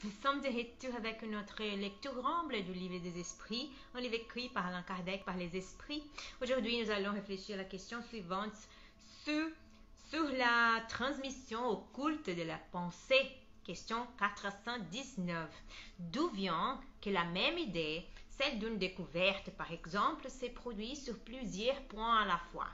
Nous sommes de retour avec notre lecture ensemble du livre des esprits, un livre écrit par Allan Kardec par les esprits. Aujourd'hui, nous allons réfléchir à la question suivante sur la transmission occulte de la pensée. Question 419. D'où vient que la même idée, celle d'une découverte par exemple, se produit sur plusieurs points à la fois?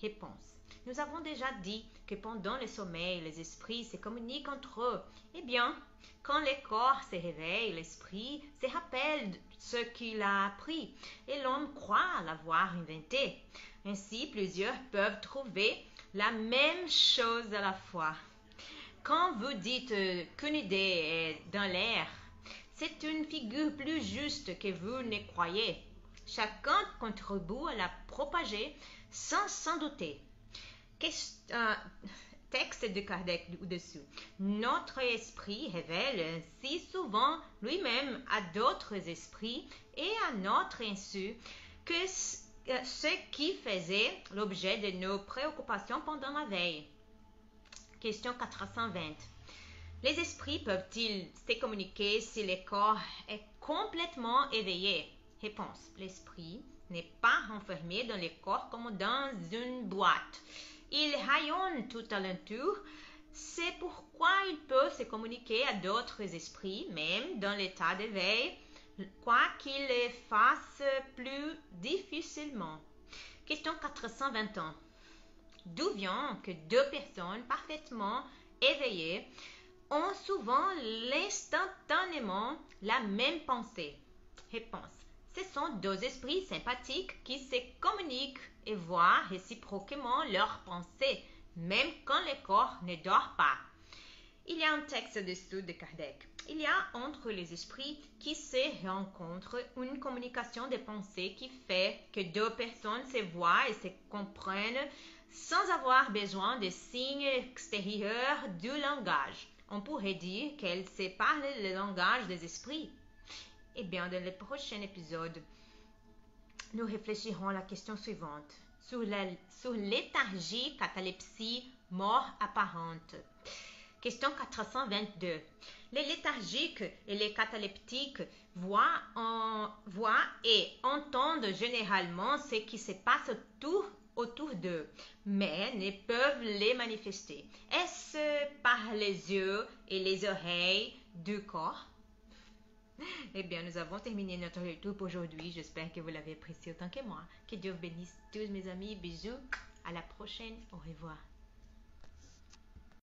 Réponse. Nous avons déjà dit que pendant le sommeil, les esprits se communiquent entre eux. Eh bien, quand le corps se réveille, l'esprit se rappelle ce qu'il a appris et l'homme croit l'avoir inventé. Ainsi, plusieurs peuvent trouver la même chose à la fois. Quand vous dites qu'une idée est dans l'air, c'est une figure plus juste que vous ne croyez. Chacun contribue à la propager sans s'en douter. Texte de Kardec au-dessus. Notre esprit révèle ainsi souvent lui-même à d'autres esprits et à notre insu que ce qui faisait l'objet de nos préoccupations pendant la veille. Question 420. Les esprits peuvent-ils se communiquer si le corps est complètement éveillé? Réponse. L'esprit n'est pas enfermé dans le corps comme dans une boîte. Il rayonne tout alentour. C'est pourquoi il peut se communiquer à d'autres esprits, même dans l'état d'éveil, quoiqu'il le fasse plus difficilement. Question 421. D'où vient que deux personnes parfaitement éveillées ont souvent instantanément la même pensée? Réponse. Ce sont deux esprits sympathiques qui se communiquent et voient réciproquement leurs pensées, même quand le corps ne dort pas. Il y a un texte dessous de Kardec. Il y a entre les esprits qui se rencontrent une communication de pensées qui fait que deux personnes se voient et se comprennent sans avoir besoin de signes extérieurs du langage. On pourrait dire qu'elles se parlent le langage des esprits. Eh bien, dans le prochain épisode, nous réfléchirons à la question suivante, sur léthargie, catalepsie, mort apparente. Question 422. Les léthargiques et les cataleptiques voient et entendent généralement ce qui se passe autour d'eux, mais ne peuvent les manifester. Est-ce par les yeux et les oreilles du corps? Eh bien, nous avons terminé notre lecture pour aujourd'hui. J'espère que vous l'avez apprécié autant que moi. Que Dieu bénisse tous mes amis. Bisous. À la prochaine. Au revoir.